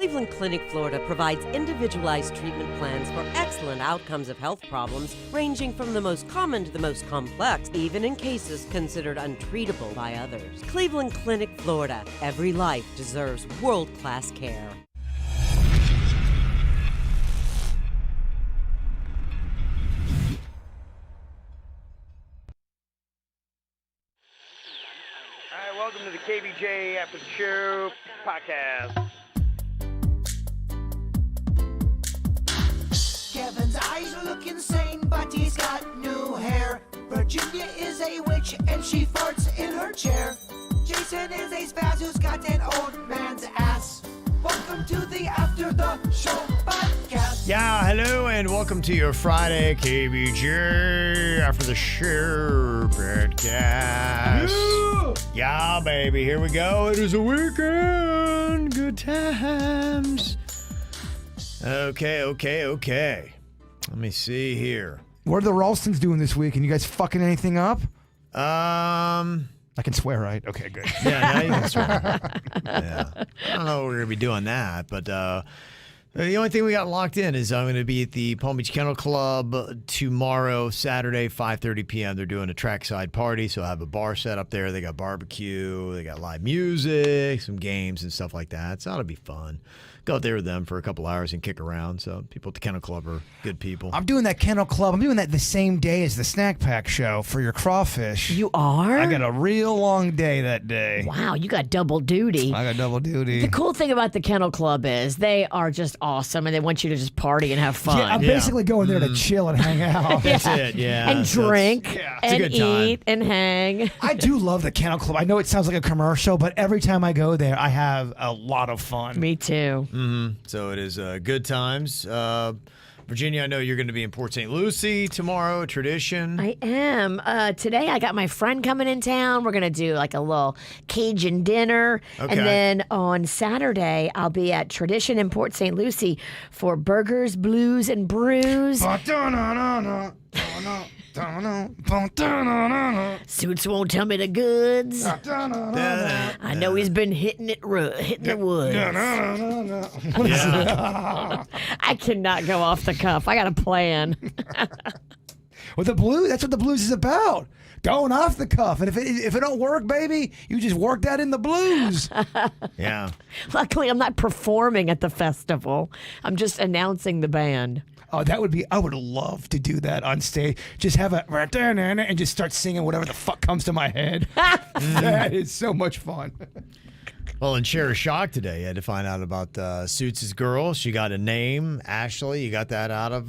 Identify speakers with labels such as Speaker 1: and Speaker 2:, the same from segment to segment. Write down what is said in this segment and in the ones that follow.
Speaker 1: Cleveland Clinic, Florida provides individualized treatment plans for excellent outcomes of health problems ranging from the most common to the most complex, even in cases considered untreatable by others. Cleveland Clinic, Florida. Every life deserves world-class care.
Speaker 2: All right, welcome to the KVJ After the Show podcast.
Speaker 3: Kevin's eyes look insane, but he's got new hair. Virginia is a witch, and she farts in her chair. Jason is a spaz who's got an old man's ass. Welcome to the After the Show podcast.
Speaker 4: Yeah, hello, and welcome to your Friday KVJ After the Show podcast. Yeah, baby, here we go. It is a weekend. Good times. Okay. Let me see here.
Speaker 5: What are the Ralstons doing this week? And you guys fucking anything up?
Speaker 4: Yeah,
Speaker 5: I can swear, right? Okay, good.
Speaker 4: now you can swear. Yeah. I don't know if we're going to be doing that, but the only thing we got locked in is I'm going to be at the Palm Beach Kennel Club tomorrow, Saturday, 5:30 p.m. They're doing a trackside party, so I have a bar set up there. They got barbecue, they got live music, some games and stuff like that. So that'll be fun. Go out there with them for a couple hours and kick around. So people at the Kennel Club are good people.
Speaker 5: I'm doing that Kennel Club. I'm doing that the same day as the Snack Pack show for your crawfish.
Speaker 6: You are?
Speaker 5: I got a real long day that day.
Speaker 6: Wow, you got double duty.
Speaker 5: I got double duty.
Speaker 6: The cool thing about the Kennel Club is they are just awesome, and they want you to just party and have fun.
Speaker 5: Yeah, I'm basically going there to chill and hang out.
Speaker 4: That's it, yeah.
Speaker 6: And drink,
Speaker 4: It's a
Speaker 6: and
Speaker 4: good time.
Speaker 6: eat, and hang.
Speaker 5: I do love the Kennel Club. I know it sounds like a commercial, but every time I go there, I have a lot of fun.
Speaker 6: Me too.
Speaker 4: So it is good times. Virginia, I know you're going to be in Port St. Lucie tomorrow, Tradition.
Speaker 6: I am. Today I got my friend coming in town. We're going to do like a little Cajun dinner.
Speaker 4: Okay.
Speaker 6: And then on Saturday, I'll be at Tradition in Port St. Lucie for burgers, blues, and brews. Suits won't tell me the goods. I know he's been hitting the woods.
Speaker 4: Yeah.
Speaker 6: I cannot go off the cuff. I got a plan.
Speaker 5: With the blues, that's what the blues is about. Going off the cuff. And if it don't work, baby, you just work that in the blues.
Speaker 4: Yeah.
Speaker 6: Luckily, I'm not performing at the festival. I'm just announcing the band.
Speaker 5: Oh, that would be, I would love to do that on stage. Just have a, and just start singing whatever the fuck comes to my head. That is so much fun.
Speaker 4: Well, in Share a Shock today, you had to find out about Suits' girl. She got a name, Ashley. You got that out of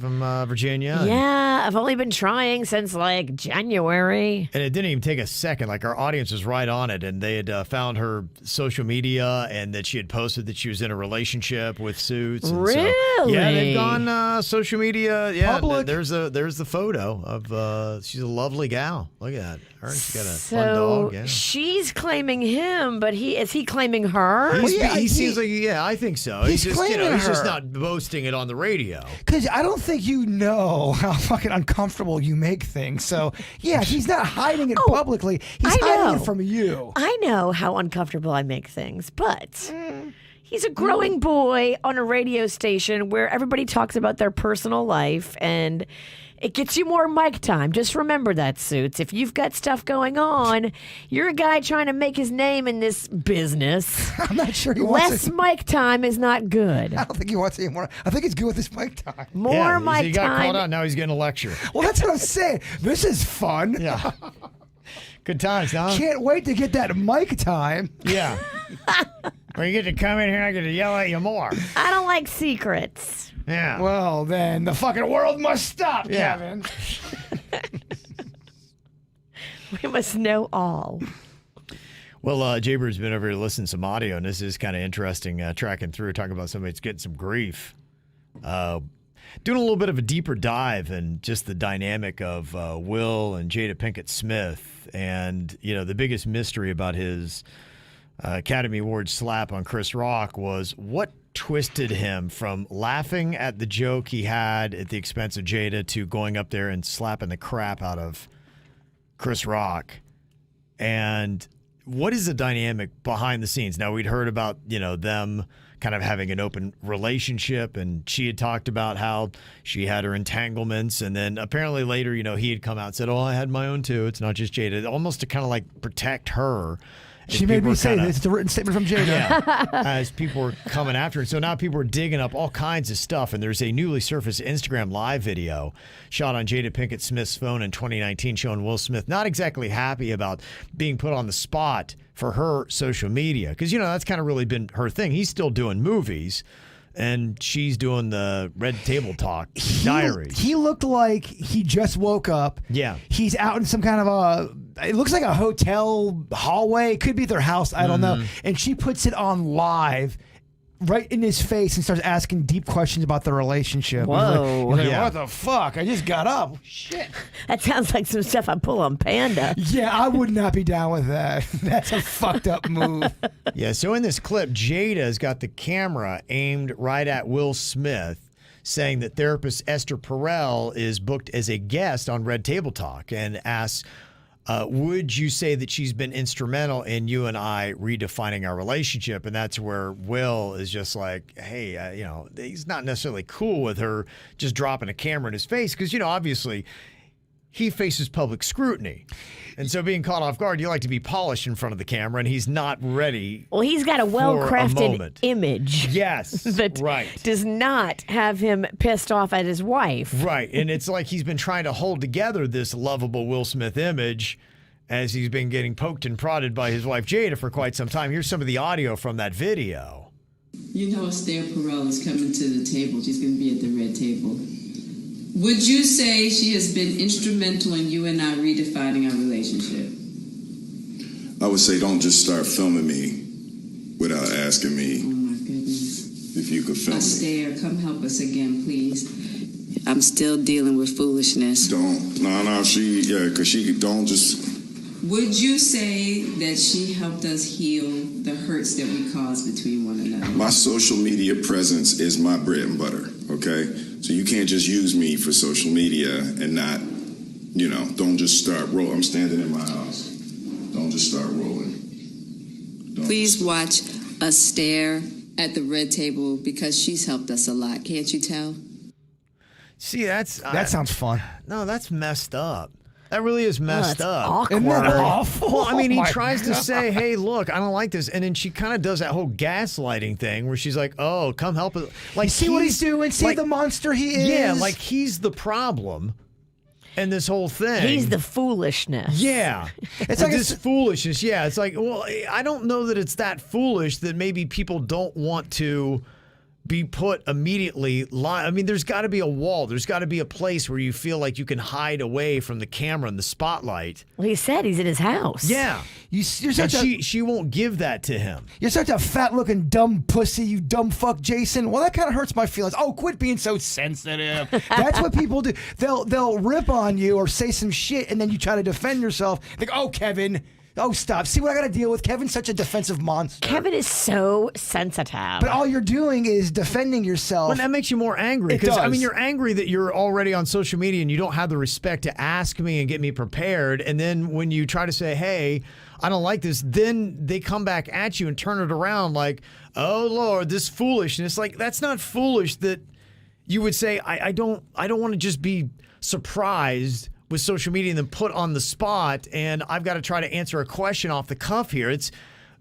Speaker 4: Virginia.
Speaker 6: Yeah, I've only been trying since like January.
Speaker 4: And it didn't even take a second. Like, our audience was right on it, and they had found her social media and that she had posted that she was in a relationship with Suits. And
Speaker 6: Really?
Speaker 4: So, yeah, they've gone social media. Yeah,
Speaker 5: Public.
Speaker 4: there's the photo of she's a lovely gal. Look at that. Her, she's got a
Speaker 6: So
Speaker 4: fun dog. Yeah.
Speaker 6: she's claiming him, but is he claiming her?
Speaker 4: He seems like, yeah, I think so.
Speaker 5: He's
Speaker 4: just,
Speaker 5: claiming
Speaker 4: he's just
Speaker 5: her.
Speaker 4: not boasting it on the radio.
Speaker 5: Because I don't think you know how fucking uncomfortable you make things. So, yeah, he's not hiding it publicly. He's
Speaker 6: I
Speaker 5: hiding
Speaker 6: know.
Speaker 5: it from you.
Speaker 6: I know how uncomfortable I make things, but he's a growing boy on a radio station where everybody talks about their personal life, and it gets you more mic time. Just remember that, Suits. If you've got stuff going on, you're a guy trying to make his name in this business.
Speaker 5: I'm not sure he wants
Speaker 6: Less
Speaker 5: it.
Speaker 6: mic time is not good.
Speaker 5: I don't think he wants any more. I think he's good with his mic time.
Speaker 6: More
Speaker 4: Yeah,
Speaker 6: mic
Speaker 4: he got called
Speaker 6: time.
Speaker 4: out. Now he's getting a lecture.
Speaker 5: Well, that's what I'm saying. This is fun.
Speaker 4: Yeah. Good times, huh?
Speaker 5: Can't wait to get that mic time.
Speaker 4: Yeah. Or you get to come in here and I get to yell at you more.
Speaker 6: I don't like secrets.
Speaker 4: Yeah.
Speaker 5: Well, then the fucking world must stop,
Speaker 4: Yeah.
Speaker 5: Kevin.
Speaker 6: We must know all.
Speaker 4: Well, Jaber's been over here listening to some audio, and this is kind of interesting, tracking through, talking about somebody that's getting some grief. Doing a little bit of a deeper dive and just the dynamic of Will and Jada Pinkett Smith, and, you know, the biggest mystery about his Academy Award slap on Chris Rock was what twisted him from laughing at the joke he had at the expense of Jada to going up there and slapping the crap out of Chris Rock. And what is the dynamic behind the scenes? Now, we'd heard about, you know, them kind of having an open relationship, and she had talked about how she had her entanglements, and then apparently later, he had come out and said, "Oh, I had my own too. It's not just Jada," almost to kind of like protect her.
Speaker 5: She made me say this. It's a written statement from Jada.
Speaker 4: Yeah, as people were coming after her. So now people are digging up all kinds of stuff. And there's a newly surfaced Instagram live video shot on Jada Pinkett Smith's phone in 2019 showing Will Smith not exactly happy about being put on the spot for her social media. Because, that's kind of really been her thing. He's still doing movies. And she's doing the Red Table Talk diary.
Speaker 5: He looked like he just woke up.
Speaker 4: Yeah.
Speaker 5: He's out in some kind of it looks like a hotel hallway. It could be their house. I don't know. And she puts it on live right in his face and starts asking deep questions about the relationship.
Speaker 6: Whoa.
Speaker 5: He's like, what the fuck? I just got up. Shit.
Speaker 6: That sounds like some stuff I pull on Panda.
Speaker 5: Yeah, I would not be down with that. That's a fucked up move.
Speaker 4: Yeah, so in this clip, Jada's got the camera aimed right at Will Smith, saying that therapist Esther Perel is booked as a guest on Red Table Talk, and asks, would you say that she's been instrumental in you and I redefining our relationship? And that's where Will is just like, hey, he's not necessarily cool with her just dropping a camera in his face because, obviously he faces public scrutiny. And so being caught off guard, you like to be polished in front of the camera, and he's not ready.
Speaker 6: Well, he's got a well-crafted image.
Speaker 4: Yes,
Speaker 6: that
Speaker 4: right.
Speaker 6: does not have him pissed off at his wife.
Speaker 4: Right, and it's like he's been trying to hold together this lovable Will Smith image as he's been getting poked and prodded by his wife Jada for quite some time. Here's some of the audio from that video.
Speaker 7: Esther Perel is coming to the table. She's going to be at the red table. Would you say she has been instrumental in you and I redefining our relationship?
Speaker 8: I would say don't just start filming me without asking me.
Speaker 7: Oh my goodness.
Speaker 8: If you could film me.
Speaker 7: Astaire, come help us again, please. I'm still dealing with foolishness.
Speaker 8: Don't. No, because she don't just.
Speaker 7: Would you say that she helped us heal the hurts that we caused between one another?
Speaker 8: My social media presence is my bread and butter, okay? So you can't just use me for social media and not, don't just start rolling. I'm standing in my house. Don't just start rolling.
Speaker 7: Please watch Astaire at the red table because she's helped us a lot. Can't you tell?
Speaker 4: See,
Speaker 5: that sounds fun.
Speaker 4: No, that's messed up. That really is messed up.
Speaker 6: Awkward.
Speaker 5: Isn't that awful?
Speaker 4: Well, I mean, he
Speaker 5: Oh my
Speaker 4: tries to
Speaker 5: God.
Speaker 4: say, hey, look, I don't like this. And then she kind of does that whole gaslighting thing where she's like, oh, come help us. Like,
Speaker 5: You see what he's doing? See the monster he is?
Speaker 4: Yeah, like he's the problem in this whole thing.
Speaker 6: He's the foolishness.
Speaker 4: Yeah.
Speaker 5: It's like
Speaker 4: this foolishness. Yeah, it's like, well, I don't know that it's that foolish that maybe people don't want to be put immediately live. I mean, there's got to be a wall. There's got to be a place where you feel like you can hide away from the camera and the spotlight.
Speaker 6: Well, he said he's in his house.
Speaker 4: Yeah.
Speaker 5: You're
Speaker 4: And
Speaker 5: such a
Speaker 4: she won't give that to him.
Speaker 5: You're such a fat-looking dumb pussy, you dumb fuck, Jason. Well, that kind of hurts my feelings. Oh, quit being so sensitive. That's what people do. They'll rip on you or say some shit, and then you try to defend yourself. Like, oh, Kevin. Oh, stop. See what I got to deal with? Kevin's such a defensive monster.
Speaker 6: Kevin is so sensitive.
Speaker 5: But all you're doing is defending yourself.
Speaker 4: Well, that makes you more angry.
Speaker 5: It
Speaker 4: Because, I
Speaker 5: does.
Speaker 4: mean, you're angry that you're already on social media and you don't have the respect to ask me and get me prepared. And then when you try to say, hey, I don't like this, then they come back at you and turn it around like, oh, Lord, this foolishness. Like, that's not foolish that you would say, I don't want to just be surprised with social media and then put on the spot, and I've got to try to answer a question off the cuff here. It's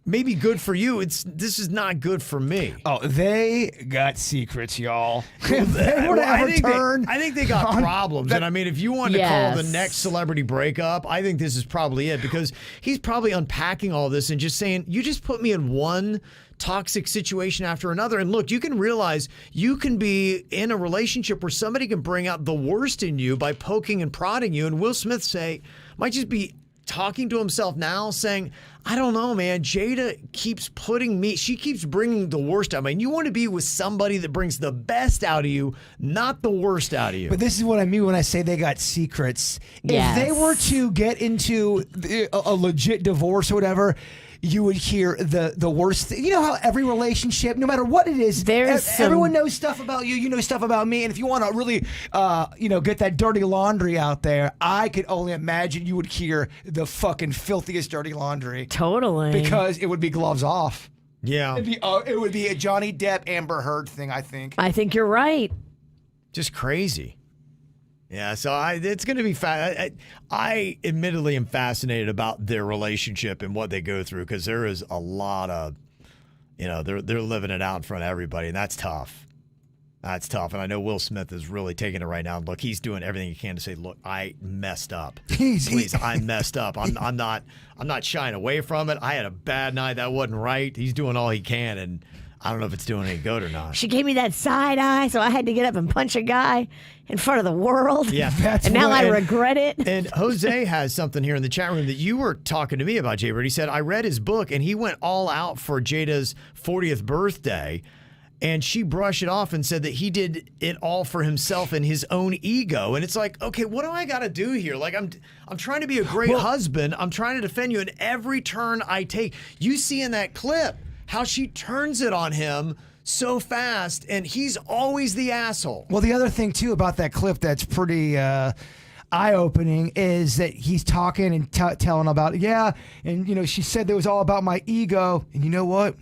Speaker 4: maybe good for you. This is not good for me.
Speaker 5: Oh, they got secrets, y'all. If they were to
Speaker 4: I
Speaker 5: ever
Speaker 4: think
Speaker 5: turn
Speaker 4: I think they got
Speaker 5: on
Speaker 4: problems. And I mean, if you wanted to call
Speaker 6: Yes.
Speaker 4: the next celebrity breakup, I think this is probably it, because he's probably unpacking all this and just saying, you just put me in one toxic situation after another. And look, you can realize you can be in a relationship where somebody can bring out the worst in you by poking and prodding you. And Will Smith might just be talking to himself now saying, I don't know, man, Jada keeps she keeps bringing the worst out of me. And you want to be with somebody that brings the best out of you, not the worst out of you.
Speaker 5: But this is what I mean when I say they got secrets.
Speaker 6: Yes.
Speaker 5: If they were to get into a legit divorce or whatever, you would hear the worst thing. You know how every relationship, no matter what it is, everyone knows stuff about you. You know stuff about me. And if you want to really, get that dirty laundry out there, I could only imagine you would hear the fucking filthiest dirty laundry.
Speaker 6: Totally.
Speaker 5: Because it would be gloves off.
Speaker 4: Yeah.
Speaker 5: It would be a Johnny Depp, Amber Heard thing, I think.
Speaker 6: I think you're right.
Speaker 4: Just crazy. Yeah, so it's going to be I admittedly am fascinated about their relationship and what they go through because there is a lot of, they're living it out in front of everybody, and that's tough. That's tough, and I know Will Smith is really taking it right now. Look, he's doing everything he can to say, "Look, I messed up. Please, I messed up. I'm not shying away from it. I had a bad night. That wasn't right." He's doing all he can, and I don't know if it's doing any good or not.
Speaker 6: She gave me that side eye, so I had to get up and punch a guy in front of the world.
Speaker 4: Yeah,
Speaker 6: and now I regret it.
Speaker 4: And Jose has something here in the chat room that you were talking to me about, Jay Bird. He said, I read his book, and he went all out for Jada's 40th birthday, and she brushed it off and said that he did it all for himself and his own ego. And it's like, okay, what do I got to do here? Like, I'm trying to be a great husband. I'm trying to defend you in every turn I take. You see in that clip how she turns it on him so fast, and he's always the asshole.
Speaker 5: Well, the other thing, too, about that clip that's pretty eye-opening is that he's talking and telling about, and, she said it was all about my ego, and you know what?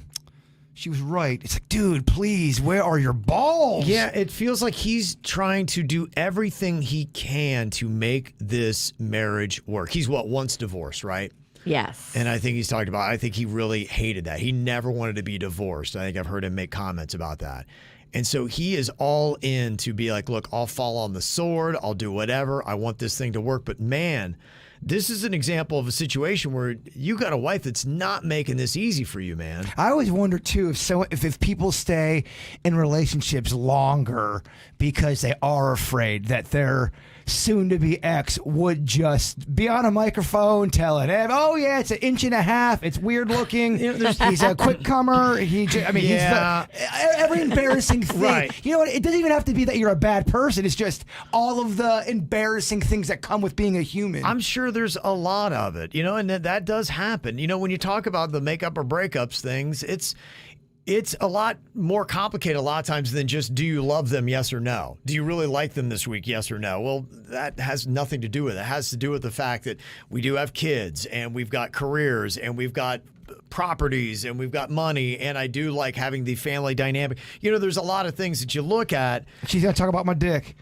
Speaker 5: She was right. It's like, dude, please, where are your balls?
Speaker 4: Yeah, it feels like he's trying to do everything he can to make this marriage work. He's once divorced, right?
Speaker 6: Yes.
Speaker 4: And I think he's talked about, I think he really hated that. He never wanted to be divorced. I think I've heard him make comments about that. And so he is all in to be like, look, I'll fall on the sword. I'll do whatever. I want this thing to work. But man, this is an example of a situation where you got a wife that's not making this easy for you, man.
Speaker 5: I always wonder, too, if people stay in relationships longer because they are afraid that their soon-to-be ex would just be on a microphone telling him, oh, yeah, it's 1.5 inches. It's weird-looking. He's a quick comer. He's every embarrassing thing.
Speaker 4: Right.
Speaker 5: You know what? It doesn't even have to be that you're a bad person. It's just all of the embarrassing things that come with being a human.
Speaker 4: I'm sure there's a lot of it, and that does happen. When you talk about the makeup or breakups things, it's a lot more complicated a lot of times than just, do you love them, yes or no? Do you really like them this week, yes or no? Well, that has nothing to do with it. It has to do with the fact that we do have kids, and we've got careers, and we've got properties, and we've got money, and I do like having the family dynamic. There's a lot of things that you look at.
Speaker 5: She's going to talk about my dick.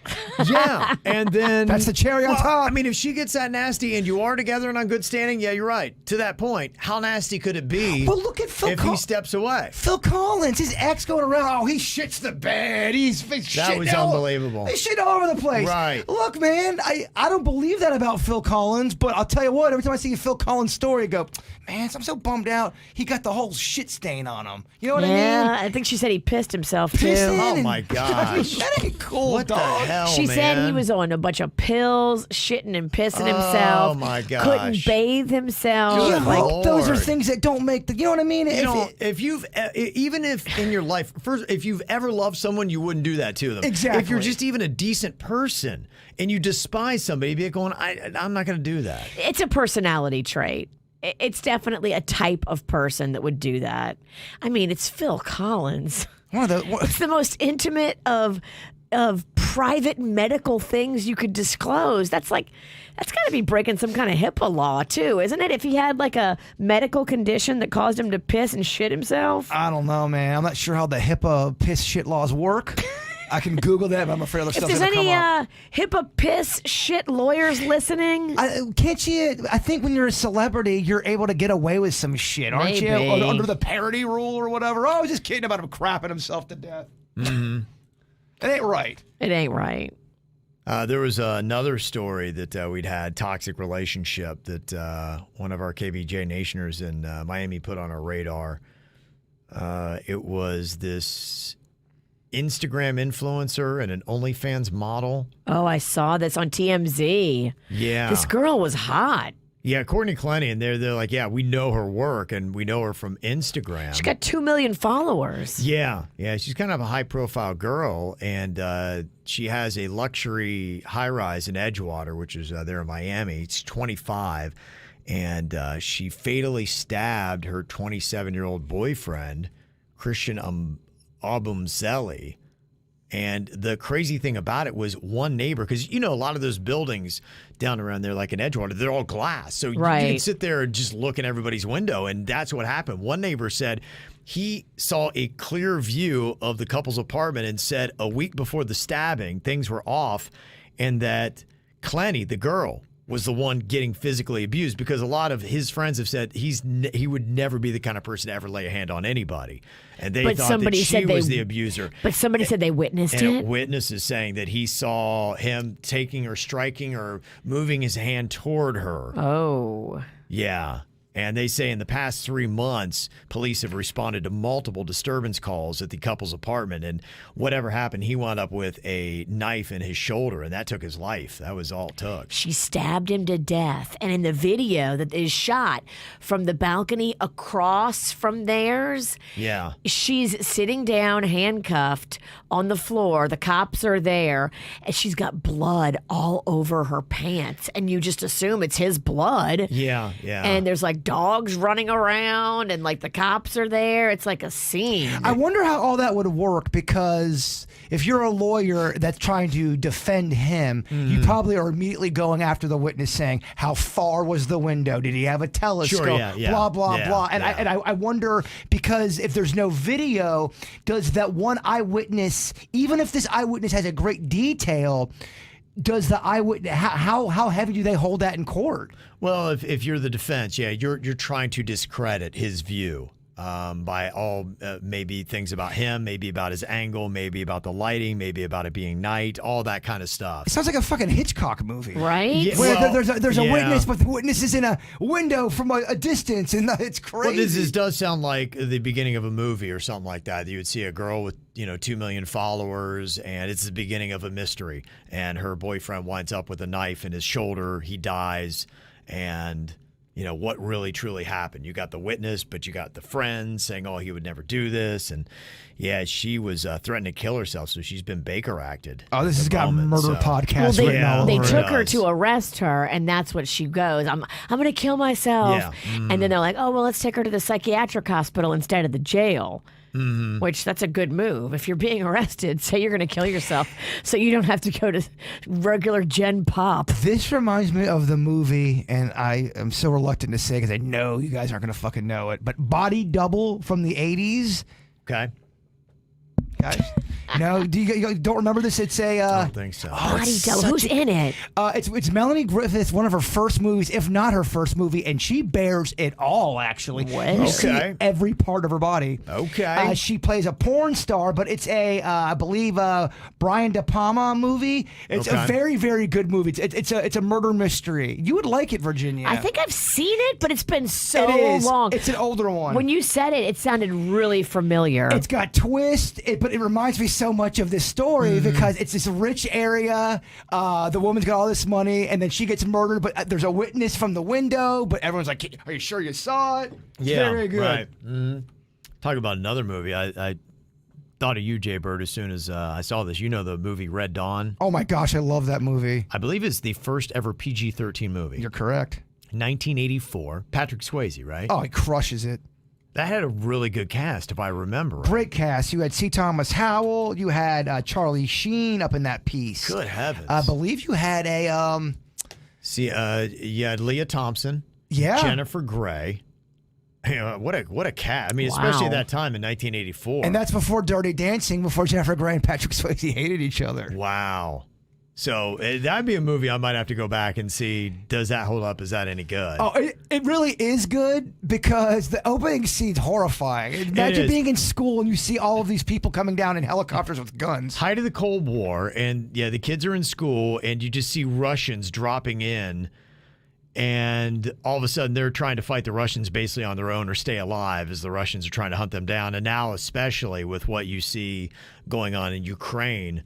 Speaker 4: Yeah, and then...
Speaker 5: That's the cherry on top.
Speaker 4: I mean, if she gets that nasty and you are together and on good standing, yeah, you're right. To that point, how nasty could it be?
Speaker 5: Well, look at Phil
Speaker 4: if he steps away?
Speaker 5: Phil Collins, his ex going around, he shits the bed.
Speaker 4: That was unbelievable.
Speaker 5: He's shit all over the place.
Speaker 4: Right.
Speaker 5: Look, man, I don't believe that about Phil Collins, but I'll tell you what, every time I see a Phil Collins story, I go, man, I'm so bummed out. He got the whole shit stain on him. You know what I mean?
Speaker 6: Yeah, I think she said he pissed himself, too.
Speaker 4: Oh, my gosh.
Speaker 5: That ain't cool,
Speaker 4: what
Speaker 5: dog.
Speaker 4: the hell,
Speaker 6: She
Speaker 4: man?
Speaker 6: said he was on a bunch of pills, shitting and pissing himself.
Speaker 4: Oh, my gosh.
Speaker 6: Couldn't bathe himself.
Speaker 4: Good Lord.
Speaker 5: Those are things that don't make the, you know what I mean?
Speaker 4: Even if in your life, first, if you've ever loved someone, you wouldn't do that to them.
Speaker 5: Exactly.
Speaker 4: If you're just even a decent person and you despise somebody, you'd be going, I'm not going to do that.
Speaker 6: It's a personality trait. It's definitely a type of person that would do that. I mean, it's Phil Collins. It's the most intimate of private medical things you could disclose. That's got to be breaking some kind of HIPAA law too, isn't it? If he had like a medical condition that caused him to piss and shit himself.
Speaker 5: I don't know, man. I'm not sure how the HIPAA piss shit laws work. I can Google that, but I'm afraid other stuff's going to come up.
Speaker 6: If there's any HIPAA piss shit lawyers listening.
Speaker 5: Can't you? I think when you're a celebrity, you're able to get away with some shit, aren't you? Or under the parody rule or whatever. Oh, I was just kidding about him crapping himself to death.
Speaker 4: Mm-hmm.
Speaker 5: It ain't right.
Speaker 6: It ain't right.
Speaker 4: There was another story that we'd had, toxic relationship, that one of our KVJ Nationers in Miami put on our radar. It was this Instagram influencer and an OnlyFans model.
Speaker 6: Oh, I saw this on TMZ.
Speaker 4: Yeah.
Speaker 6: This girl was hot.
Speaker 4: Yeah, Courtney Clenny, and they're like, yeah, we know her work, and we know her from Instagram.
Speaker 6: She's got 2 million followers.
Speaker 4: Yeah, she's kind of a high-profile girl, and she has a luxury high-rise in Edgewater, which is there in Miami. It's 25, and she fatally stabbed her 27-year-old boyfriend, Christian Abumzeli, And the crazy thing about it was one neighbor, because a lot of those buildings down around there, like in Edgewater, they're all glass. So you can sit there and just look in everybody's window, and that's what happened. One neighbor said he saw a clear view of the couple's apartment and said a week before the stabbing, things were off, and that Clenny, the girl, was the one getting physically abused, because a lot of his friends have said he would never be the kind of person to ever lay a hand on anybody. And they thought that she was the abuser.
Speaker 6: But somebody said they witnessed it?
Speaker 4: And witnesses saying that he saw him taking or striking or moving his hand toward her.
Speaker 6: Oh.
Speaker 4: Yeah. And they say in the past 3 months, police have responded to multiple disturbance calls at the couple's apartment. And whatever happened, he wound up with a knife in his shoulder, and that took his life. That was all it took.
Speaker 6: She stabbed him to death. And in the video that is shot from the balcony across from theirs, she's sitting down, handcuffed on the floor. The cops are there, and she's got blood all over her pants. And you just assume it's his blood.
Speaker 4: Yeah.
Speaker 6: And there's like dogs running around, and like the cops are there. It's like a scene.
Speaker 5: I wonder how all that would work, because if you're a lawyer that's trying to defend him, you probably are immediately going after the witness, saying, how far was the window? Did he have a telescope?
Speaker 4: Sure,
Speaker 5: blah, blah, blah. And I wonder, because if there's no video, does that one eyewitness, even if this eyewitness has a great detail, does the eyewitness, how heavy do they hold that in court?
Speaker 4: Well, if you're the defense, you're trying to discredit his view by all maybe things about him, maybe about his angle, maybe about the lighting, maybe about it being night, all that kind of stuff.
Speaker 5: It sounds like a fucking Hitchcock movie,
Speaker 6: right?
Speaker 4: Yeah,
Speaker 5: where there's a witness, but the witness is in a window from a distance, and it's crazy.
Speaker 4: Well, this does sound like the beginning of a movie or something like that. You would see a girl with 2 million followers, and it's the beginning of a mystery, and her boyfriend winds up with a knife in his shoulder. He dies, and what really truly happened. You got the witness, but you got the friends saying, oh, he would never do this. And she was threatening to kill herself, so she's been Baker acted.
Speaker 5: Oh, this has got murder podcast written all over
Speaker 6: They
Speaker 5: it.
Speaker 6: took her to arrest her, and that's what she goes, I'm going to kill myself.
Speaker 4: Yeah.
Speaker 6: And then they're like, oh, well, let's take her to the psychiatric hospital instead of the jail. Which that's a good move. If you're being arrested, say you're going to kill yourself so you don't have to go to regular Gen Pop.
Speaker 5: This reminds me of the movie, and I am so reluctant to say because I know you guys aren't going to fucking know it, but Body Double from the 80s.
Speaker 4: Okay.
Speaker 5: Guys, no, do you don't remember this? It's a
Speaker 4: I don't think so.
Speaker 6: Body Double. Who's in it?
Speaker 5: It's Melanie Griffith, one of her first movies, if not her first movie, and she bears it all. Actually, you see every part of her body.
Speaker 4: Okay,
Speaker 5: she plays a porn star, but it's a I believe Brian De Palma movie. It's a very, very good movie. It's a murder mystery. You would like it, Virginia.
Speaker 6: I think I've seen it, but it's been so long.
Speaker 5: It's an older one.
Speaker 6: When you said it, it sounded really familiar.
Speaker 5: It's got twist, but it reminds me so much of this story because it's this rich area. The woman's got all this money, and then she gets murdered, but there's a witness from the window, but everyone's like, are you sure you saw it? It's very good.
Speaker 4: Right. Talk about another movie. I thought of you, Jay Bird, as soon as I saw this. You know the movie Red Dawn?
Speaker 5: Oh my gosh, I love that movie.
Speaker 4: I believe it's the first ever PG-13 movie.
Speaker 5: You're correct.
Speaker 4: 1984. Patrick Swayze, right?
Speaker 5: Oh, he crushes it.
Speaker 4: That had a really good cast, if I remember right.
Speaker 5: Great cast. You had C. Thomas Howell. You had Charlie Sheen up in that piece.
Speaker 4: Good heavens.
Speaker 5: I believe you had a...
Speaker 4: you had Leah Thompson.
Speaker 5: Yeah.
Speaker 4: Jennifer Grey. What a cast. I mean, especially at that time in 1984.
Speaker 5: And that's before Dirty Dancing, before Jennifer Grey and Patrick Swayze hated each other.
Speaker 4: Wow. So that'd be a movie I might have to go back and see. Does that hold up? Is that any good?
Speaker 5: Oh, it really is good because the opening scene's horrifying. Imagine being in school and you see all of these people coming down in helicopters with guns.
Speaker 4: Height of the Cold War, and the kids are in school, and you just see Russians dropping in, and all of a sudden they're trying to fight the Russians basically on their own or stay alive as the Russians are trying to hunt them down. And now, especially with what you see going on in Ukraine,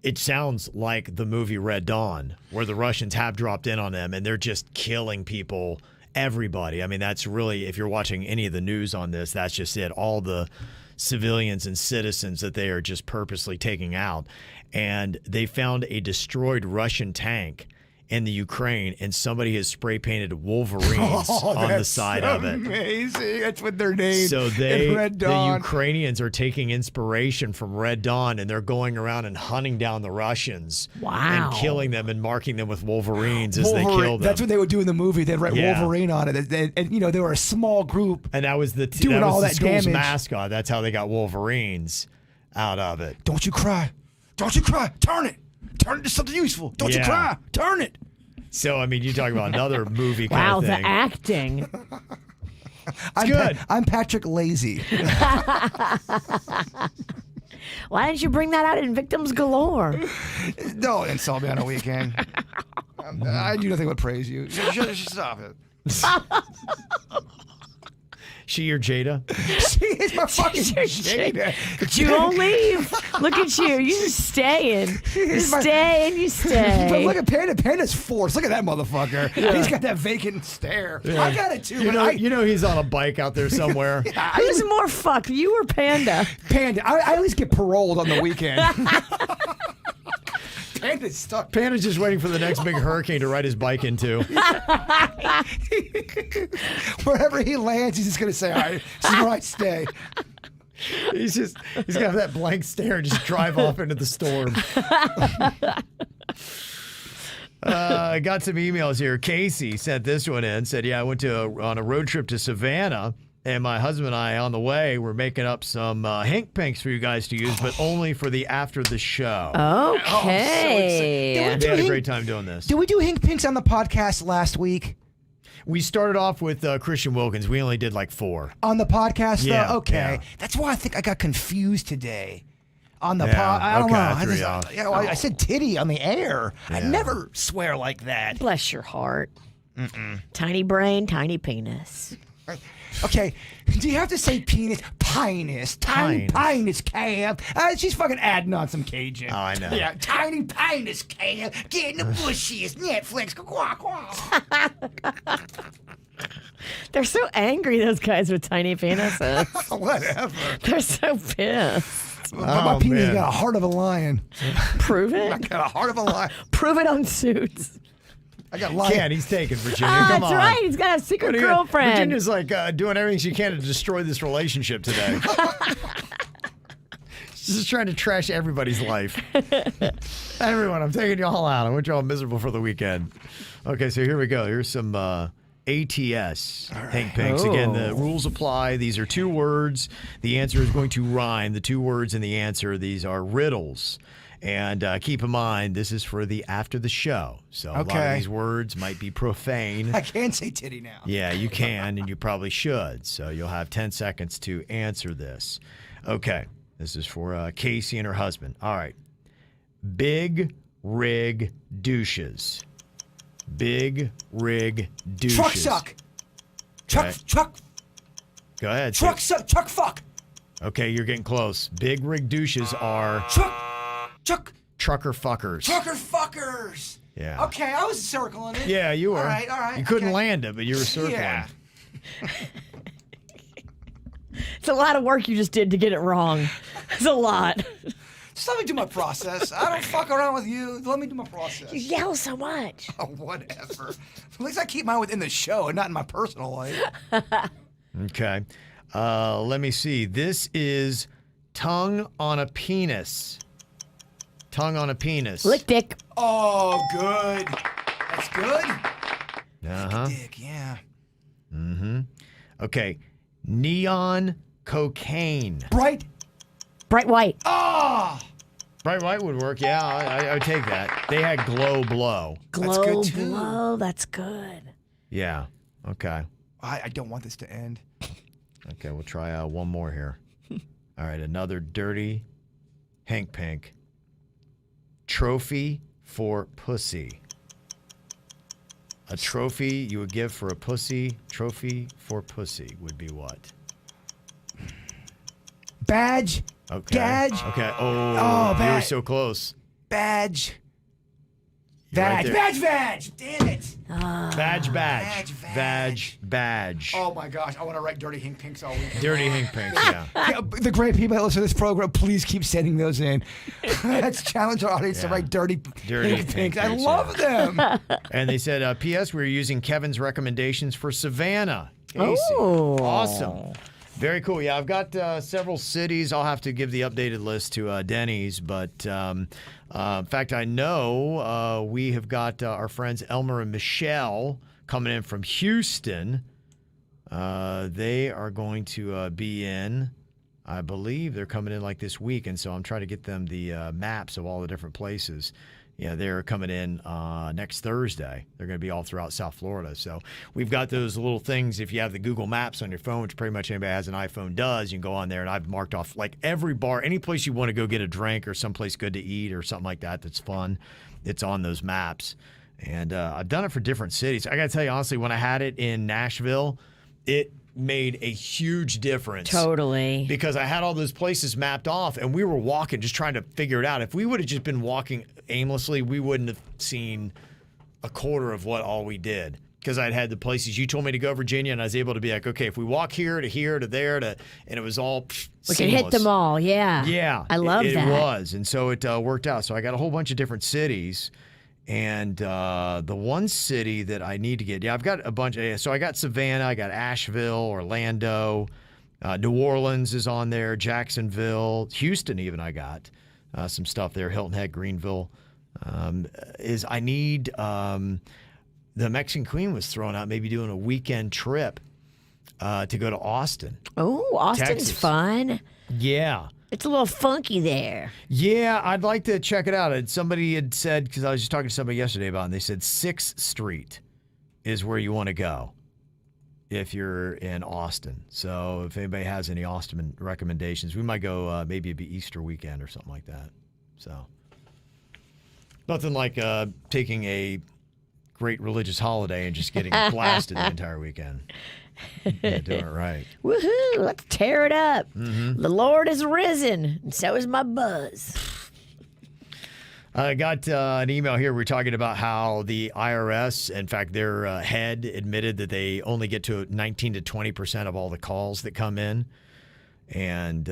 Speaker 4: it sounds like the movie Red Dawn, where the Russians have dropped in on them and they're just killing people, everybody. I mean, that's really, if you're watching any of the news on this, that's just it. All the civilians and citizens that they are just purposely taking out. And they found a destroyed Russian tank in the Ukraine, and somebody has spray painted Wolverines on the side of it.
Speaker 5: Amazing. That's what they're named.
Speaker 4: So
Speaker 5: Red Dawn.
Speaker 4: the Ukrainians are taking inspiration from Red Dawn, and they're going around and hunting down the Russians.
Speaker 6: Wow.
Speaker 4: And killing them and marking them with Wolverines as they kill them.
Speaker 5: That's what they would do in the movie. They'd write Wolverine on it. And, you know, they were a small group.
Speaker 4: And that was the school's
Speaker 5: damage.
Speaker 4: mascot. That's how they got Wolverines out of it.
Speaker 5: Don't you cry. Don't you cry. Turn it. Turn it to something useful. Don't you cry. Turn it.
Speaker 4: So, I mean, you talk about another movie kind of thing.
Speaker 6: Wow, the acting.
Speaker 4: Good.
Speaker 5: I'm Patrick Lazy.
Speaker 6: Why didn't you bring that out in Victims Galore?
Speaker 5: Don't insult me on a weekend. I do nothing but praise you. Stop it.
Speaker 4: She your Jada?
Speaker 5: She is my fucking Jada.
Speaker 6: But you won't leave. Look at you. You just staying. You stay and you stay.
Speaker 5: But look at Panda. Panda's forced. Look at that motherfucker. Yeah. He's got that vacant stare. Yeah. I got it too.
Speaker 4: You know he's on a bike out there somewhere.
Speaker 6: Who's more fucked, you or Panda?
Speaker 5: Panda. I at least get paroled on the weekend. Panda's stuck.
Speaker 4: Panda's just waiting for the next big hurricane to ride his bike into.
Speaker 5: Wherever he lands, he's just going to say, all right, this is where I stay.
Speaker 4: He's going to have that blank stare and just drive off into the storm. I got some emails here. Casey sent this one in. Said, I went on a road trip to Savannah. And my husband and I, on the way, were making up some Hank Pinks for you guys to use, but only for the after the show.
Speaker 6: Okay.
Speaker 4: We had a great time doing this.
Speaker 5: Did we do Hank Pinks on the podcast last week?
Speaker 4: We started off with Christian Wilkins. We only did like 4.
Speaker 5: On the podcast, though?
Speaker 4: Yeah.
Speaker 5: Okay.
Speaker 4: Yeah.
Speaker 5: That's why I think I got confused today. On the pod. I don't know. I said titty on the air. Yeah. I never swear like that.
Speaker 6: Bless your heart. Tiny brain, tiny penis.
Speaker 5: Okay, do you have to say penis? Pinus. Tiny penis cam. She's fucking adding on some Cajun.
Speaker 4: Oh, I know.
Speaker 5: Yeah, tiny penis cam. Get in the bushes. Netflix. Quack, quack.
Speaker 6: They're so angry, those guys with tiny penises.
Speaker 5: Whatever.
Speaker 6: They're so pissed.
Speaker 5: My penis got a heart of a lion.
Speaker 6: Prove it.
Speaker 5: I got a heart of a lion.
Speaker 6: Prove it on Suits.
Speaker 5: I got lion.
Speaker 4: Can't. He's taken Virginia. Come on.
Speaker 6: That's right. He's got a secret girlfriend.
Speaker 4: Virginia's like doing everything she can to destroy this relationship today. She's just trying to trash everybody's life. Everyone, I'm taking you all out. I want you all miserable for the weekend. Okay, so here we go. Here's some ATS Hank Pinks. Again, the rules apply. These are 2 words. The answer is going to rhyme. The 2 words in the answer, these are riddles. And keep in mind, this is for the after the show. So a lot of these words might be profane.
Speaker 5: I can say titty now.
Speaker 4: Yeah, you can, and you probably should. So you'll have 10 seconds to answer this. Okay, this is for Casey and her husband. All right. Big rig douches. Big rig douches.
Speaker 5: Truck suck. Truck.
Speaker 4: Go ahead.
Speaker 5: Truck suck. Truck fuck.
Speaker 4: Okay, you're getting close. Big rig douches are... Trucker fuckers.
Speaker 5: Trucker fuckers.
Speaker 4: Yeah.
Speaker 5: Okay, I was circling it.
Speaker 4: Yeah, you were.
Speaker 5: All right.
Speaker 4: You couldn't land it, but you were circling.
Speaker 5: Yeah.
Speaker 6: It's a lot of work you just did to get it wrong. It's a lot.
Speaker 5: Just let me do my process. I don't fuck around with you. Let me do my process.
Speaker 6: You yell so much.
Speaker 5: Oh, whatever. At least I keep mine within the show and not in my personal life.
Speaker 4: Okay. Let me see. This is tongue on a penis. Tongue on a penis.
Speaker 6: Lick dick.
Speaker 5: Oh, good. That's good.
Speaker 4: Uh-huh.
Speaker 5: Dick, yeah.
Speaker 4: Mm-hmm. Okay. Neon cocaine.
Speaker 5: Bright
Speaker 6: white.
Speaker 5: Oh!
Speaker 4: Bright white would work. Yeah, I would take that. They had glow blow.
Speaker 5: That's good, too.
Speaker 6: Blow. That's good.
Speaker 4: Yeah. Okay.
Speaker 5: I don't want this to end.
Speaker 4: Okay, we'll try one more here. All right, another dirty Hank Pink. Trophy for pussy. A trophy you would give for a pussy. Trophy for pussy would be what?
Speaker 5: Badge.
Speaker 4: Okay.
Speaker 5: Gadge.
Speaker 4: Okay. Oh, you were
Speaker 5: badge.
Speaker 4: so close.
Speaker 5: Badge. Badge.
Speaker 4: Right
Speaker 5: Badge. Damn it.
Speaker 4: Badge.
Speaker 5: Oh my gosh, I want to write dirty hink pinks all week.
Speaker 4: Dirty hink pinks, yeah.
Speaker 5: The great people that listen to this program, please keep sending those in. Let's challenge our audience to write dirty hink pinks. I love them.
Speaker 4: And they said, P.S. We're using Kevin's recommendations for Savannah. Casey.
Speaker 6: Oh.
Speaker 4: Awesome. Very cool. Yeah, I've got several cities. I'll have to give the updated list to Denny's. But in fact, I know we have got our friends Elmer and Michelle coming in from Houston. They are going to be in, I believe they're coming in like this week. And so I'm trying to get them the maps of all the different places. Yeah, they're coming in next Thursday. They're going to be all throughout South Florida. So we've got those little things. If you have the Google Maps on your phone, which pretty much anybody has an iPhone does, you can go on there, and I've marked off like every bar, any place you want to go get a drink or someplace good to eat or something like that that's fun. It's on those maps. And I've done it for different cities. I got to tell you, honestly, when I had it in Nashville, it made a huge difference.
Speaker 6: Totally.
Speaker 4: Because I had all those places mapped off, and we were walking, just trying to figure it out. If we would have just been walking aimlessly, we wouldn't have seen a quarter of what all we did. Because I'd had the places you told me to go, Virginia, and I was able to be like, okay, if we walk here to there, and it was all
Speaker 6: we can hit them all, yeah.
Speaker 4: Yeah.
Speaker 6: I love that.
Speaker 4: It was, and so it worked out. So I got a whole bunch of different cities. And the one city that I need to get, I've got a bunch. So I got Savannah, I got Asheville, Orlando, New Orleans is on there, Jacksonville, Houston even I got some stuff there, Hilton Head, Greenville. I need, the Mexican Queen was throwing out maybe doing a weekend trip to go to Austin.
Speaker 6: Oh, Austin's
Speaker 4: Texas.
Speaker 6: fun.
Speaker 4: Yeah.
Speaker 6: It's a little funky there.
Speaker 4: Yeah, I'd like to check it out. Somebody had said, because I was just talking to somebody yesterday about it, and they said 6th Street is where you want to go if you're in Austin. So if anybody has any Austin recommendations, we might go maybe it'd be Easter weekend or something like that. So nothing like taking a great religious holiday and just getting blasted the entire weekend. Yeah, doing it right.
Speaker 6: Woohoo! Let's tear it up. The Lord is risen, and so is my buzz.
Speaker 4: I got an email here. We're talking about how the IRS, in fact, their head admitted that they only get to 19 to 20% of all the calls that come in. And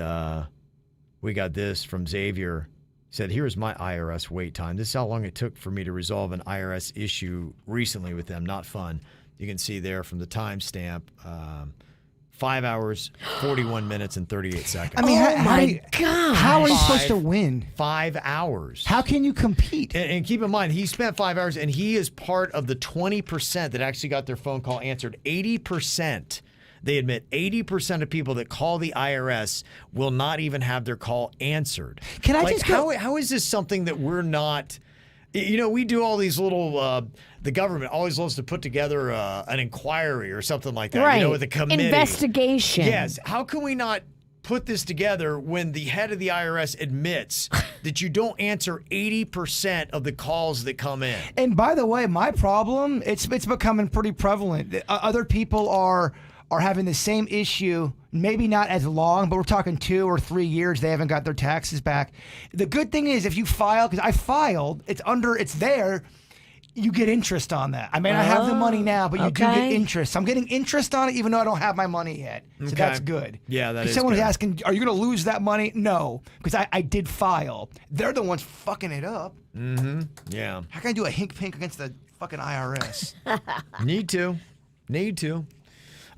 Speaker 4: we got this from Xavier. He said, here's my IRS wait time. This is how long it took for me to resolve an IRS issue recently with them. Not fun. You can see there from the timestamp, 5 hours, 41 minutes, and 38 seconds.
Speaker 5: I mean, how are you supposed to win?
Speaker 4: 5 hours.
Speaker 5: How can you compete?
Speaker 4: And keep in mind, he spent 5 hours, and he is part of the 20% that actually got their phone call answered. 80%. They admit 80% of people that call the IRS will not even have their call answered.
Speaker 5: Can I just go?
Speaker 4: How is this something that we're not... You know, we do all these little, the government always loves to put together an inquiry or something like that,
Speaker 6: right.
Speaker 4: You know, with a committee.
Speaker 6: Investigation.
Speaker 4: Yes. How can we not put this together when the head of the IRS admits that you don't answer 80% of the calls that come in?
Speaker 5: And by the way, my problem, it's becoming pretty prevalent. Other people are having the same issue, maybe not as long, but we're talking 2 or 3 years they haven't got their taxes back. The good thing is if you file, because I filed, it's there, you get interest on that. I may not have the money now, but you do get interest. So I'm getting interest on it even though I don't have my money yet. So that's good.
Speaker 4: Yeah, that is
Speaker 5: someone
Speaker 4: good.
Speaker 5: was asking, are you going to lose that money? No, because I did file. They're the ones fucking it up.
Speaker 4: Mm-hmm. Yeah.
Speaker 5: How can I do a hink pink against the fucking IRS?
Speaker 4: Need to.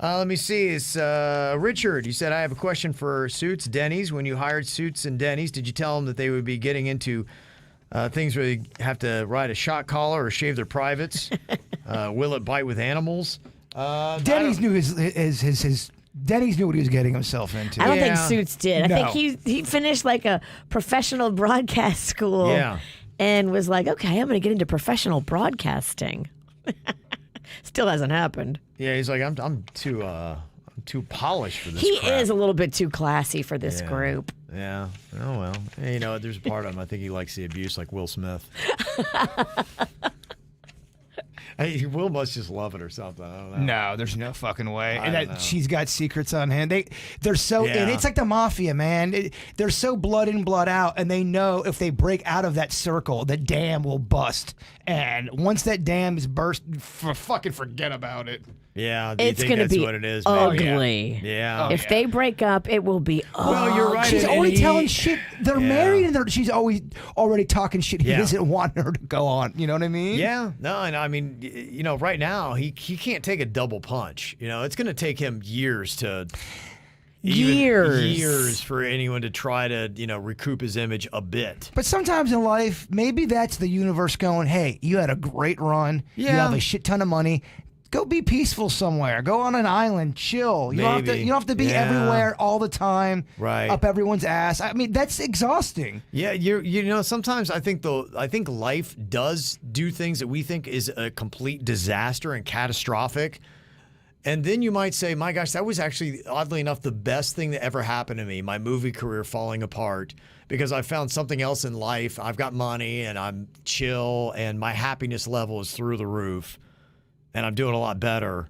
Speaker 4: Let me see. It's Richard. You said, I have a question for Suits Denny's. When you hired Suits and Denny's, did you tell them that they would be getting into things where they have to ride a shot collar or shave their privates? Will it bite with animals?
Speaker 5: Denny's knew his Denny's knew what he was getting himself into.
Speaker 6: I don't think Suits did.
Speaker 5: No.
Speaker 6: I think he finished like a professional broadcast school.
Speaker 4: Yeah.
Speaker 6: And was like, okay, I'm going to get into professional broadcasting. Still hasn't happened.
Speaker 4: Yeah, he's like, I'm too polished for this.
Speaker 6: He
Speaker 4: crap.
Speaker 6: is a little bit too classy for this group.
Speaker 4: Yeah. Oh well. Hey, you know, there's a part of him. I think he likes the abuse, like Will Smith. Will must just love it or something. I don't know.
Speaker 5: No, there's no fucking way.
Speaker 4: I
Speaker 5: And
Speaker 4: don't know.
Speaker 5: she's got secrets on hand. They're so in.
Speaker 4: Yeah.
Speaker 5: It's like the mafia, man. They're so blood in, blood out, and they know if they break out of that circle, the dam will bust. And once that dam is burst, fucking forget about it.
Speaker 4: Yeah, do you
Speaker 6: It's
Speaker 4: think
Speaker 6: going to
Speaker 4: that's
Speaker 6: be
Speaker 4: what it is? Maybe?
Speaker 6: ugly.
Speaker 4: Yeah.
Speaker 6: If they break up, it will be ugly.
Speaker 4: Well, you're right.
Speaker 5: She's
Speaker 4: and
Speaker 5: already
Speaker 4: he-
Speaker 5: telling shit. They're
Speaker 4: Yeah.
Speaker 5: married, and she's always already talking shit. He
Speaker 4: Yeah.
Speaker 5: doesn't want her to go on. You know what I mean?
Speaker 4: Yeah, no, and I mean, right now he can't take a double punch. It's going to take him years to years for anyone to try to recoup his image a bit.
Speaker 5: But sometimes in life, maybe that's the universe going, hey, you had a great run. You
Speaker 4: Yeah.
Speaker 5: have a shit ton of money. Go be peaceful somewhere. Go on an island, chill. You don't have to be
Speaker 4: Yeah.
Speaker 5: everywhere all the time.
Speaker 4: Right.
Speaker 5: Up everyone's ass. I mean, that's exhausting.
Speaker 4: Yeah, sometimes I think life does do things that we think is a complete disaster and catastrophic. And then you might say, my gosh, that was actually, oddly enough, the best thing that ever happened to me, my movie career falling apart, because I found something else in life. I've got money and I'm chill and my happiness level is through the roof and I'm doing a lot better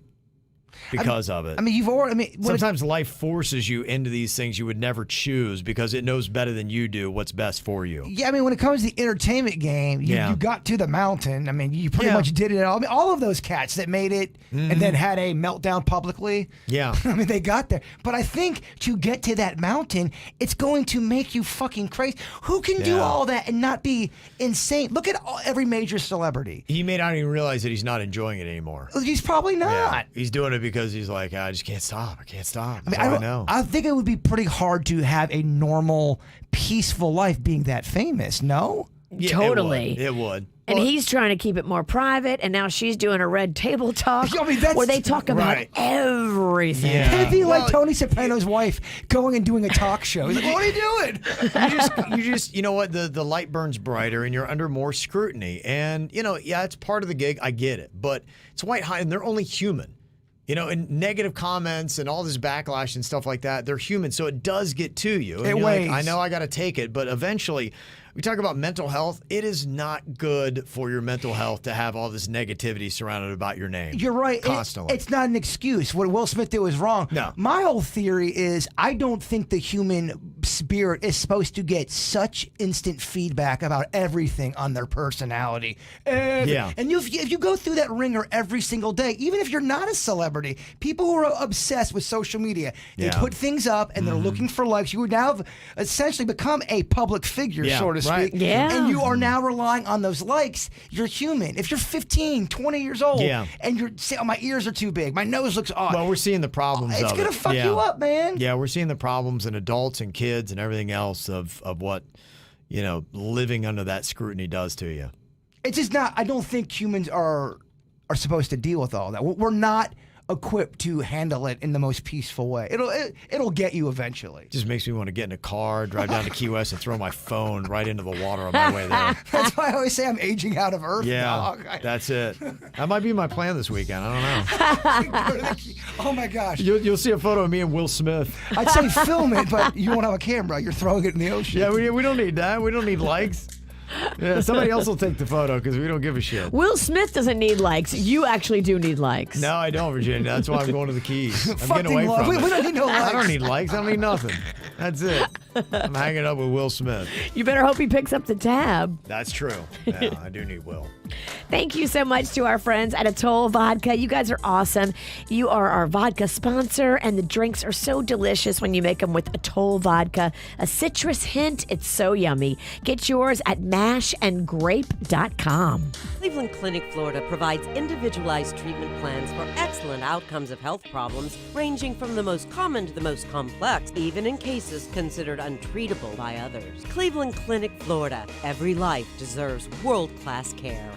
Speaker 4: because of it.
Speaker 5: I mean,
Speaker 4: Sometimes life forces you into these things you would never choose because it knows better than you do what's best for you.
Speaker 5: Yeah, I mean, when it comes to the entertainment game, you got to the mountain. I mean, you pretty much did it all. I mean, all of those cats that made it and then had a meltdown publicly.
Speaker 4: Yeah.
Speaker 5: I mean, they got there. But I think to get to that mountain, it's going to make you fucking crazy. Who can do all that and not be insane? Look at every major celebrity.
Speaker 4: He may not even realize that he's not enjoying it anymore.
Speaker 5: He's probably not.
Speaker 4: Yeah. He's doing it because he's like, I just can't stop. I can't stop. That's all I know.
Speaker 5: I think it would be pretty hard to have a normal, peaceful life being that famous, no?
Speaker 4: Yeah,
Speaker 6: Totally.
Speaker 4: It would.
Speaker 6: And he's trying to keep it more private, and now she's doing a red table talk
Speaker 5: I mean, that's-
Speaker 6: where they talk about
Speaker 4: Right.
Speaker 6: everything.
Speaker 4: Yeah.
Speaker 5: It'd be like Tony Soprano's wife going and doing a talk show. He's like, what are you doing?
Speaker 4: You just, you know what? The light burns brighter and you're under more scrutiny. And, it's part of the gig. I get it. But it's white hot and they're only human. And negative comments and all this backlash and stuff like that, they're human. So it does get to you. And
Speaker 5: It
Speaker 4: you're like,
Speaker 5: weighs.
Speaker 4: I know I got to take it. But eventually, we talk about mental health. It is not good for your mental health to have all this negativity surrounded about your name.
Speaker 5: You're right.
Speaker 4: Constantly.
Speaker 5: It's not an excuse. What Will Smith did was wrong.
Speaker 4: No.
Speaker 5: My whole theory is I don't think the human spirit is supposed to get such instant feedback about everything on their personality.
Speaker 4: Yeah.
Speaker 5: And if you go through that ringer every single day, even if you're not a celebrity, people who are obsessed with social media, they
Speaker 4: Yeah.
Speaker 5: put things up and they're looking for likes. You now have essentially become a public figure,
Speaker 4: Yeah,
Speaker 5: so to speak.
Speaker 4: right.
Speaker 6: Yeah.
Speaker 5: And you are now relying on those likes. You're human. If you're 15, 20 years old,
Speaker 4: Yeah.
Speaker 5: and you're saying, oh, my ears are too big, my nose looks odd.
Speaker 4: Well, we're seeing the problems
Speaker 5: It's
Speaker 4: of
Speaker 5: gonna
Speaker 4: it.
Speaker 5: fuck
Speaker 4: Yeah.
Speaker 5: you up, man.
Speaker 4: Yeah, we're seeing the problems in adults and kids and everything else of what, living under that scrutiny does to you.
Speaker 5: It's just not. I don't think humans are supposed to deal with all that. We're not equipped to handle it in the most peaceful way. It'll get you eventually.
Speaker 4: Just makes me want to get in a car, drive down to Key West, and throw my phone right into the water on my way there.
Speaker 5: That's why I always say I'm aging out of Earth.
Speaker 4: Yeah,
Speaker 5: dog.
Speaker 4: that's it. That might be my plan this weekend. I don't know.
Speaker 5: Oh my gosh.
Speaker 4: You'll see a photo of me and Will Smith.
Speaker 5: I'd say film it, but you won't have a camera. You're throwing it in the ocean.
Speaker 4: Yeah, we don't need that. We don't need likes. Yeah, somebody else will take the photo because we don't give a shit.
Speaker 6: Will Smith doesn't need likes. You actually do need likes.
Speaker 4: No, I don't, Virginia. That's why I'm going to the Keys. I'm
Speaker 5: Fucking
Speaker 4: getting away
Speaker 5: love.
Speaker 4: from it.
Speaker 5: We don't need no
Speaker 4: I
Speaker 5: likes.
Speaker 4: don't need likes. I don't need nothing. That's it. I'm hanging up with Will Smith.
Speaker 6: You better hope he picks up the tab.
Speaker 4: That's true. Yeah, I do need Will.
Speaker 6: Thank you so much to our friends at Atoll Vodka. You guys are awesome. You are our vodka sponsor, and the drinks are so delicious when you make them with Atoll Vodka. A citrus hint. It's so yummy. Get yours at mashandgrape.com.
Speaker 1: Cleveland Clinic, Florida provides individualized treatment plans for excellent outcomes of health problems ranging from the most common to the most complex, even in cases considered untreatable by others. Cleveland Clinic, Florida. Every life deserves world-class care.